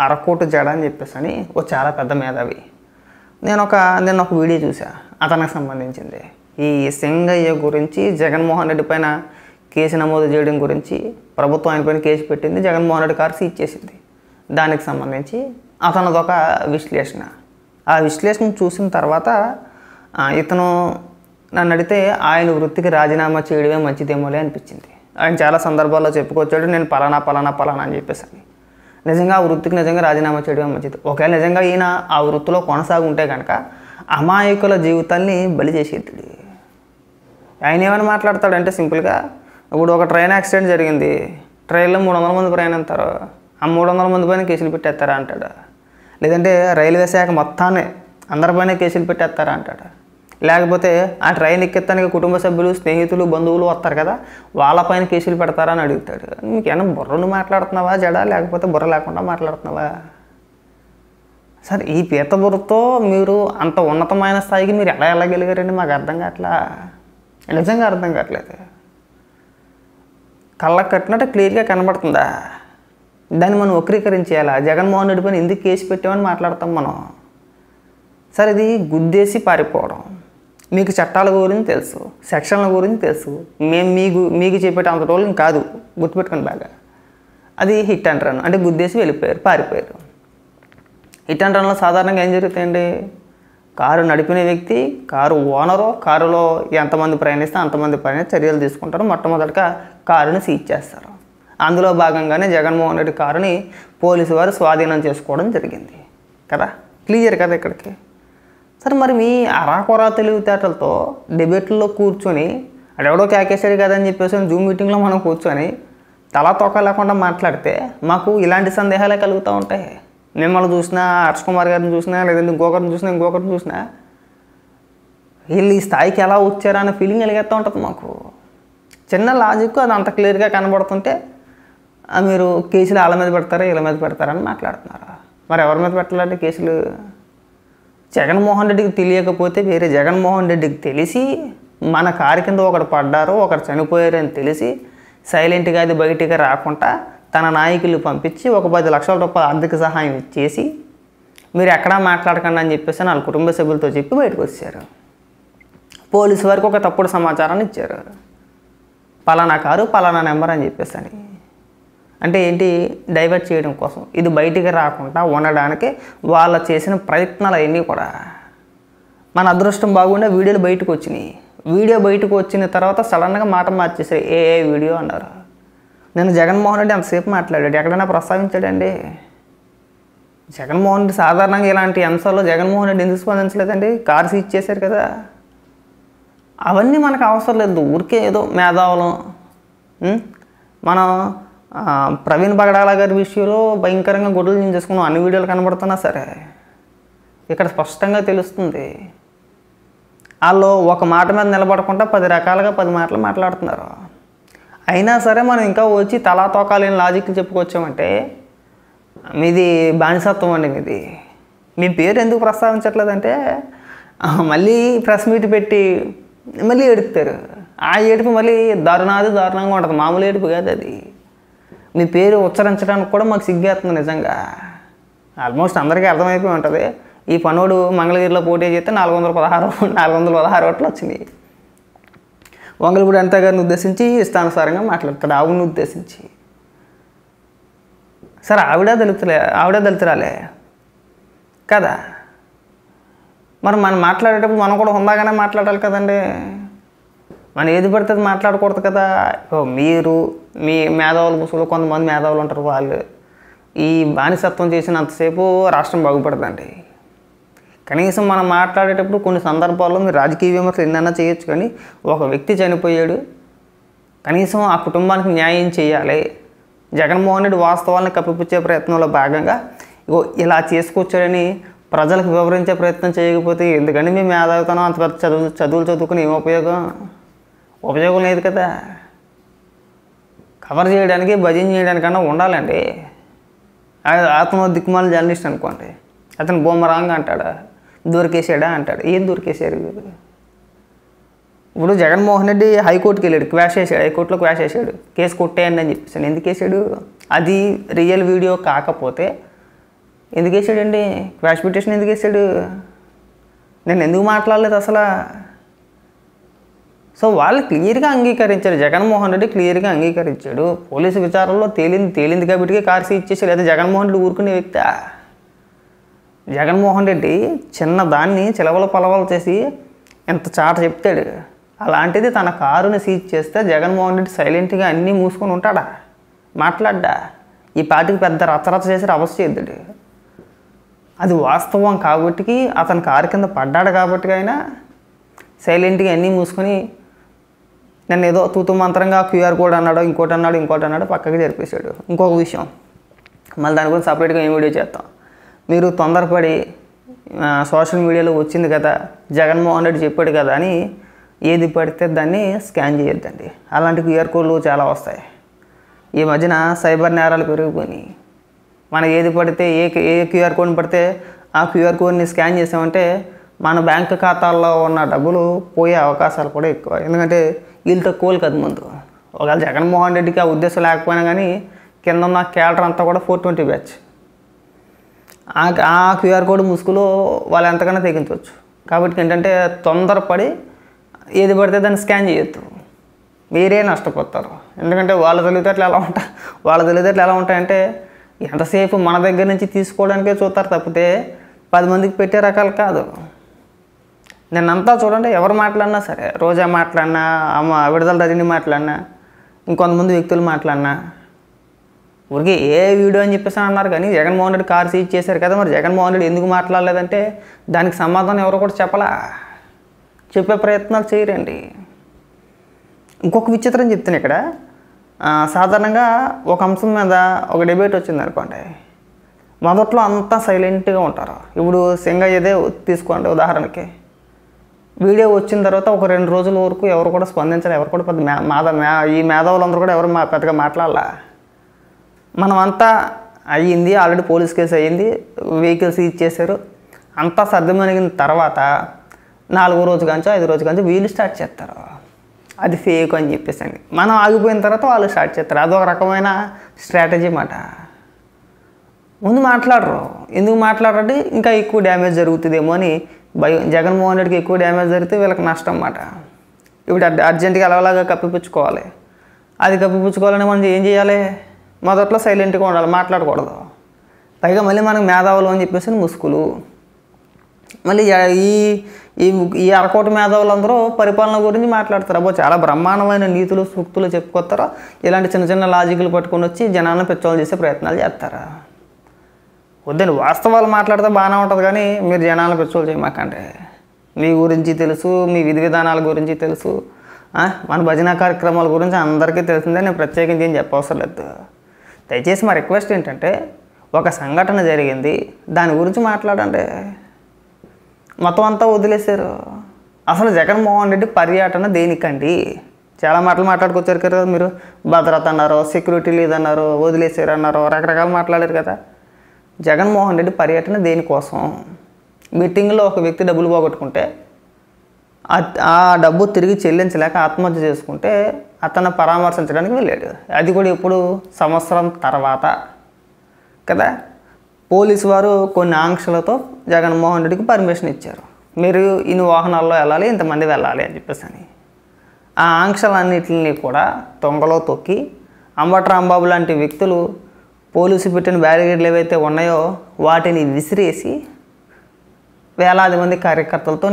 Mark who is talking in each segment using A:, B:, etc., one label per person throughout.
A: అరకోటు జడ అని చెప్పేసి అని ఓ చాలా పెద్ద మేధావి. నేను ఒక వీడియో చూసా అతనికి సంబంధించింది. ఈ సింగయ్య గురించి జగన్మోహన్ రెడ్డి పైన కేసు నమోదు చేయడం గురించి ప్రభుత్వం ఆయన పైన కేసు పెట్టింది, జగన్మోహన్ రెడ్డి కారు సీజ్ చేసింది. దానికి సంబంధించి అతనిదొక విశ్లేషణ. ఆ విశ్లేషణ చూసిన తర్వాత ఇతను నన్ను అడిగితే ఆయన వృత్తికి రాజీనామా చేయడమే మంచిదేమోలే అనిపించింది. ఆయన చాలా సందర్భాల్లో చెప్పుకొచ్చాడు, నేను పలానా అని చెప్పేసి అని. నిజంగా ఆ వృత్తికి నిజంగా రాజీనామా చేయడమే మంచిది. ఒకవేళ నిజంగా ఈయన ఆ వృత్తిలో కొనసాగుంటే కనుక అమాయకుల జీవితాల్ని బలి చేసేది. ఆయన ఏమైనా మాట్లాడతాడంటే సింపుల్గా, ఇప్పుడు ఒక ట్రైన్ యాక్సిడెంట్ జరిగింది, ట్రైన్లో 300 మంది ప్రయాణిస్తారు, ఆ 300 మంది పైన కేసులు పెట్టేస్తారా అంటాడు. లేదంటే రైల్వే శాఖ మొత్తాన్ని అందరిపైన కేసులు పెట్టేస్తారా అంటాడు. లేకపోతే ఆ ట్రైన్ ఎక్కెత్తానికి కుటుంబ సభ్యులు, స్నేహితులు, బంధువులు వస్తారు కదా, వాళ్ళపైన కేసులు పెడతారా అని అడుగుతాడు. మీకు ఏమన్నా బుర్రను మాట్లాడుతున్నావా జడా, లేకపోతే బుర్ర లేకుండా మాట్లాడుతున్నావా? సరే, ఈ పీత బుర్రతో మీరు అంత ఉన్నతమైన స్థాయికి మీరు ఎలా వెళ్ళగలిగారండి? మాకు అర్థం కావట్లా, నిజంగా అర్థం కావట్లేదు. కళ్ళకు కట్టినట్టు క్లియర్గా కనబడుతుందా? దాన్ని మనం వక్రీకరించేయాలా? జగన్మోహన్ రెడ్డి పైన ఎందుకు కేసు పెట్టామని మాట్లాడతాం మనం. సరే, ఇది గుద్దేసి పారిపోవడం. మీకు చట్టాల గురించి తెలుసు, సెక్షన్ల గురించి తెలుసు, మేము మీకు చెప్పేట అంత రోజులు కాదు, గుర్తుపెట్టుకుని బాగా. అది హిట్ అండ్ రన్, అంటే గుద్దేసి వెళ్ళిపోయారు, పారిపోయారు. హిట్ అండ్ రన్లో సాధారణంగా ఏం జరుగుతాయండి? కారు నడిపిన వ్యక్తి, కారు ఓనరు, కారులో ఎంతమంది ప్రయాణిస్తే అంతమంది పైన చర్యలు తీసుకుంటారు. మొట్టమొదటిగా కారుని సీజ్ చేస్తారు. అందులో భాగంగానే జగన్మోహన్ రెడ్డి కారుని పోలీసు వారు స్వాధీనం చేసుకోవడం జరిగింది కదా, క్లియర్ కదా ఇక్కడికి. సరే, మరి మీ అరాకొరా తెలివితేటలతో డిబేట్లో కూర్చొని అడెవడో కేకేశాడు కదని చెప్పేసి జూమ్ మీటింగ్లో మనం కూర్చొని తలా తోక లేకుండా మాట్లాడితే మాకు ఇలాంటి సందేహాలే కలుగుతూ ఉంటాయి. మిమ్మల్ని చూసినా, హర్ష్ కుమార్ గారిని చూసినా, లేదంటే ఇంకొకరిని చూసినా వీళ్ళు ఈ స్థాయికి ఎలా వచ్చారా అనే ఫీలింగ్ కలిగేస్తూ ఉంటుంది మాకు. చిన్న లాజిక్ అది అంత క్లియర్గా కనబడుతుంటే మీరు కేసులు వాళ్ళ మీద పెడతారా వీళ్ళ మీద పెడతారని మాట్లాడుతున్నారు. మరి ఎవరి మీద పెట్టాలంటే కేసులు? జగన్మోహన్ రెడ్డికి తెలియకపోతే వేరే జగన్మోహన్ రెడ్డికి తెలిసి మన కారు కింద ఒకడు పడ్డారో ఒకరు చనిపోయారని తెలిసి సైలెంట్గా అది బయటికి రాకుండా తన నాయకులు పంపించి ఒక 10 లక్షల రూపాయల ఆర్థిక సహాయం ఇచ్చేసి మీరు ఎక్కడా మాట్లాడకండి అని చెప్పేసి వాళ్ళ కుటుంబ సభ్యులతో చెప్పి బయటకు వచ్చారు. పోలీసు వారికి ఒక తప్పుడు సమాచారాన్ని ఇచ్చారు, పలానా కారు పలానా నెంబర్ అని చెప్పేసి అని. అంటే ఏంటి? డైవర్ట్ చేయడం కోసం, ఇది బయటికి రాకుండా ఉండడానికి వాళ్ళు చేసిన ప్రయత్నాలు అవన్నీ కూడా. మన అదృష్టం బాగుండే వీడియోలు బయటకు వచ్చినాయి. వీడియో బయటకు వచ్చిన తర్వాత సడన్గా మాట మార్చేసారు, ఏ వీడియో అన్నారు. నేను జగన్మోహన్ రెడ్డి అంతసేపు మాట్లాడాడు, ఎక్కడైనా ప్రస్తావించాడండి? జగన్మోహన్ రెడ్డి సాధారణంగా ఇలాంటి అంశాల్లో జగన్మోహన్ రెడ్డి ఎందుకు స్పందించలేదండి? కారు సీజ్ చేశారు కదా, అవన్నీ మనకు అవసరం లేదు. ఊరికే ఏదో మేధావులం. మనం ప్రవీణ్ పగడాల గారి విషయంలో భయంకరంగా గొడవలు నేను చేసుకున్నాం, అన్ని వీడియోలు కనబడుతున్నా సరే ఇక్కడ స్పష్టంగా తెలుస్తుంది. వాళ్ళు ఒక మాట మీద నిలబడకుండా 10 రకాలుగా 10 మాటలు మాట్లాడుతున్నారు. అయినా సరే మనం ఇంకా వచ్చి తలా తోకాలేని లాజిక్లు చెప్పుకొచ్చామంటే మీది బానిసత్వం అండి. మీ పేరు ఎందుకు ప్రస్తావించట్లేదంటే మళ్ళీ ప్రెస్ మీట్ పెట్టి మళ్ళీ ఏడుపుతారు. ఆ ఏడుపు మళ్ళీ దారుణంగా ఉంటుంది, మామూలు ఏడుపు కాదు అది. మీ పేరు ఉచ్చరించడానికి కూడా మాకు సిగ్గేస్తుంది నిజంగా. ఆల్మోస్ట్ అందరికీ అర్థమైపోయి ఉంటుంది. ఈ పనోడు మంగళగిరిలో పోటీ చేస్తే 416 ఓట్లు వచ్చినాయి. వంగలపూడి అనిత గారిని ఉద్దేశించి ఇష్టానుసారంగా మాట్లాడతాడు, ఆవిడని ఉద్దేశించి. సరే, ఆవిడ దళితురాలే కదా, మరి మనం మాట్లాడేటప్పుడు మనం కూడా హుందాగానే మాట్లాడాలి కదండి. మనం ఏది పడితే అది మాట్లాడకూడదు కదా. మీరు మీ మేధావులు ముసుగులు కొంతమంది మేధావులు ఉంటారు, వాళ్ళు ఈ బానిసత్వం చేసినంతసేపు రాష్ట్రం బాగుపడదండి. కనీసం మనం మాట్లాడేటప్పుడు కొన్ని సందర్భాల్లో మీరు రాజకీయ విమర్శలు ఎన్నైనా చేయొచ్చు, కానీ ఒక వ్యక్తి చనిపోయాడు, కనీసం ఆ కుటుంబానికి న్యాయం చేయాలి. జగన్మోహన్ రెడ్డి వాస్తవాలను కప్పిపుచ్చే ప్రయత్నంలో భాగంగా ఇలా చేసుకొచ్చాడని ప్రజలకు వివరించే ప్రయత్నం చేయకపోతే ఎందుకంటే మేము మేధావితనం అంత పెద్ద చదువులు చదువుకుని ఏం ఉపయోగం లేదు కదా. కవర్ చేయడానికి భజన చేయడానికన్నా ఉండాలండి. అతను దిక్కుమాల జర్నలిస్ట్ అనుకోండి, అతను బొమ్మరాంగ్ అంటాడా, దొరికేసాడా అంటాడు. ఏం దొరికేశారు? ఇప్పుడు జగన్మోహన్ రెడ్డి హైకోర్టుకి వెళ్ళాడు, హైకోర్టులో క్వాష్ చేశాడు, కేసు కొట్టేయండి అని చెప్పేసాను. ఎందుకు వేసాడు? అది రియల్ వీడియో కాకపోతే ఎందుకు వేసాడండి? క్వాష్ పిటిషన్ ఎందుకు వేసాడు? నేను ఎందుకు మాట్లాడలేదు అసలు? సో వాళ్ళు క్లియర్గా అంగీకరించారు, జగన్మోహన్ రెడ్డి క్లియర్గా అంగీకరించాడు. పోలీసు విచారణలో తేలింది కాబట్టి కారు సీజ్ చేశారు. అయితే జగన్మోహన్ రెడ్డి ఊరుకునే వ్యక్తి? జగన్మోహన్ రెడ్డి చిన్న దాన్ని చిలవల పలవలు చేసి ఎంత చాట చెప్తాడు. అలాంటిది తన కారుని సీజ్ చేస్తే జగన్మోహన్ రెడ్డి సైలెంట్గా అన్నీ మూసుకొని ఉంటాడా? మాట్లాడ్డా? ఈ పార్టీకి పెద్ద రచ్చరచ్చ చేసి అవస్థ చేద్దాడు. అది వాస్తవం కాబట్టి, అతని కారు కింద పడ్డాడు కాబట్టి అయినా సైలెంట్గా అన్నీ మూసుకొని నన్ను ఏదో తూతు మంత్రంగా క్యూఆర్ కోడ్ అన్నాడు, ఇంకోటి అన్నాడు పక్కకి జరిపేశాడు. ఇంకొక విషయం, మళ్ళీ దాని గురించి సపరేట్గా ఏం వీడియో చేస్తాం. మీరు తొందరపడి సోషల్ మీడియాలో వచ్చింది కదా, జగన్మోహన్ రెడ్డి చెప్పాడు కదా అని ఏది పడితే దాన్ని స్కాన్ చేయొద్దండి. అలాంటి క్యూఆర్ కోడ్లు చాలా వస్తాయి. ఈ మధ్యన సైబర్ నేరాలు పెరిగిపోయినాయి. మనం ఏది పడితే ఏ క్యూఆర్ కోడ్ని పడితే ఆ క్యూఆర్ కోడ్ని స్కాన్ చేసామంటే మన బ్యాంక్ ఖాతాల్లో ఉన్న డబ్బులు పోయే అవకాశాలు కూడా ఎక్కువ. ఎందుకంటే వీళ్ళతో కోలు కదా ముందు. ఒకవేళ జగన్మోహన్ రెడ్డికి ఆ ఉద్దేశం లేకపోయినా కానీ కింద ఉన్న క్యాలర్ అంతా కూడా 420 బ్యాచ్. ఆ క్యూఆర్ కోడ్ ముసుగులో వాళ్ళు ఎంతకన్నా తెగించవచ్చు. కాబట్టి ఏంటంటే తొందరపడి ఏది పడితే దాన్ని స్కాన్ చేయొద్దు, మీరే నష్టపోతారు. ఎందుకంటే వాళ్ళ తెలివితేటలు ఎలా ఉంటాయంటే ఎంతసేపు మన దగ్గర నుంచి తీసుకోవడానికే చూస్తారు తప్పితే 10 మందికి పెట్టే రకాలు కాదు. నిన్నంతా చూడండి, ఎవరు మాట్లాడినా సరే, రోజా మాట్లాడినా, విడుదల రజని మాట్లాడినా, ఇంకొంతమంది వ్యక్తులు మాట్లాడినా ఊరికి ఏ వీడియో అని చెప్పేసి అన్నారు. కానీ జగన్మోహన్ రెడ్డి కారు సీజ్ చేశారు కదా, మరి జగన్మోహన్ రెడ్డి ఎందుకు మాట్లాడలేదంటే దానికి సమాధానం ఎవరు కూడా చెప్పే ప్రయత్నాలు చేయరండి. ఇంకొక విచిత్రం చెప్తాను ఇక్కడ. సాధారణంగా ఒక అంశం మీద ఒక డిబేట్ వచ్చింది అనుకోండి, మొదట్లో అంతా సైలెంట్గా ఉంటారు. ఇప్పుడు సింగయ్యదే తీసుకోండి ఉదాహరణకి. వీడియో వచ్చిన తర్వాత ఒక 2 రోజుల వరకు ఎవరు కూడా స్పందించారు. ఎవరు కూడా పెద్ద ఈ మేధావులందరూ కూడా ఎవరు పెద్దగా మాట్లాడాల. మనమంతా అయ్యింది, ఆల్రెడీ పోలీస్ కేసు అయ్యింది, వెహికల్స్ ఇచ్చేసారు, అంతా సర్దుమణిగిన తర్వాత 4వ రోజు కానీ 5వ రోజు కానీ వీళ్ళు స్టార్ట్ చేస్తారు అది ఫేక్ అని చెప్పేసి. మనం ఆగిపోయిన తర్వాత వాళ్ళు స్టార్ట్ చేస్తారు. అదొక రకమైన స్ట్రాటజీ అన్నమాట. ముందు మాట్లాడరు. ఎందుకు మాట్లాడంటే ఇంకా ఎక్కువ డ్యామేజ్ జరుగుతుందేమో అని భయం. జగన్మోహన్ రెడ్డికి ఎక్కువ డ్యామేజ్ జరిగితే వీళ్ళకి నష్టం అన్నమాట. ఇప్పుడు అర్జెంటుగా అలాగా కప్పిపుచ్చుకోవాలి. అది కప్పిపుచ్చుకోవాలని మనం ఏం చేయాలి? మొదట్లో సైలెంట్గా ఉండాలి, మాట్లాడకూడదు. పైగా మళ్ళీ మనకు మేధావులు అని చెప్పేసి ముసుగులు. మళ్ళీ ఈ అరకోట మేధావులందరూ పరిపాలన గురించి మాట్లాడతారు. అబ్బో చాలా బ్రహ్మాండమైన నీతులు సూక్తులు చెప్పుకొస్తారో ఇలాంటి చిన్న లాజిక్లు పట్టుకొని వచ్చి జనాలను పెచ్చోలు చేసే ప్రయత్నాలు చేస్తారు. వద్దని వాస్తవాలు మాట్లాడితే బాగానే ఉంటుంది, కానీ మీరు జనాలను పెచ్చోలు చేయమాకండి. మీ గురించి తెలుసు, మీ విధి విధానాల గురించి తెలుసు, మన భజన కార్యక్రమాల గురించి అందరికీ తెలిసిందే, నేను ప్రత్యేకించి ఏం చెప్పవసరం లేదు. దయచేసి మా రిక్వెస్ట్ ఏంటంటే, ఒక సంఘటన జరిగింది, దాని గురించి మాట్లాడండి. మొత్తం అంతా వదిలేశారు. అసలు జగన్మోహన్ రెడ్డి పర్యటన దేనికండి? చాలా మాటలు మాట్లాడుకొచ్చారు కదా మీరు. భద్రత అన్నారు, సెక్యూరిటీ లేదన్నారు, వదిలేశారు అన్నారు, రకరకాలు మాట్లాడారు కదా. జగన్మోహన్ రెడ్డి పర్యటన దేనికోసం? మీటింగ్లో ఒక వ్యక్తి డబ్బులు పోగొట్టుకుంటే ఆ డబ్బు తిరిగి చెల్లించలేక ఆత్మహత్య చేసుకుంటే అతను పరామర్శించడానికి వెళ్ళాడు. అది కూడా ఇప్పుడు సంవత్సరం తర్వాత కదా. పోలీసు వారు కొన్ని ఆంక్షలతో జగన్మోహన్ రెడ్డికి పర్మిషన్ ఇచ్చారు. మీరు ఇన్ని వాహనాల్లో వెళ్ళాలి, ఇంతమంది వెళ్ళాలి అని చెప్పేసి అని. ఆ ఆంక్షలన్నింటినీ కూడా తొంగలో తొక్కి అంబటి రాంబాబు లాంటి వ్యక్తులు పోలీసు పెట్టిన బ్యారికేడ్లు ఏవైతే ఉన్నాయో వాటిని విసిరేసి వేలాది మంది కార్యకర్తలతో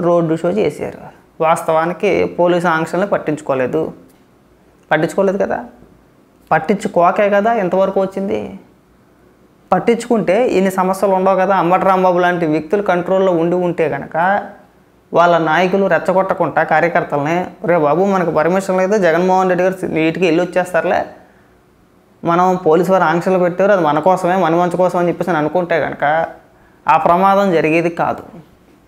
A: రోడ్డు షో చేశారు. వాస్తవానికి పోలీసు ఆంక్షల్ని పట్టించుకోలేదు కదా. పట్టించుకోకే కదా ఇంతవరకు వచ్చింది. పట్టించుకుంటే ఇన్ని సమస్యలు ఉండవు కదా. అంబటి రాంబాబు లాంటి వ్యక్తులు కంట్రోల్లో ఉంటే కనుక వాళ్ళ నాయకులు రెచ్చగొట్టకుండా కార్యకర్తలనే, రే బాబు మనకు పర్మిషన్ లేదు, జగన్మోహన్ రెడ్డి గారు నీటికి వెళ్ళి వచ్చేస్తారులే, మనం పోలీసు వారు ఆంక్షలు పెట్టారు, అది మన కోసమే, మన మంచి కోసం అని చెప్పేసి అనుకుంటే కనుక ఆ ప్రమాదం జరిగేది కాదు.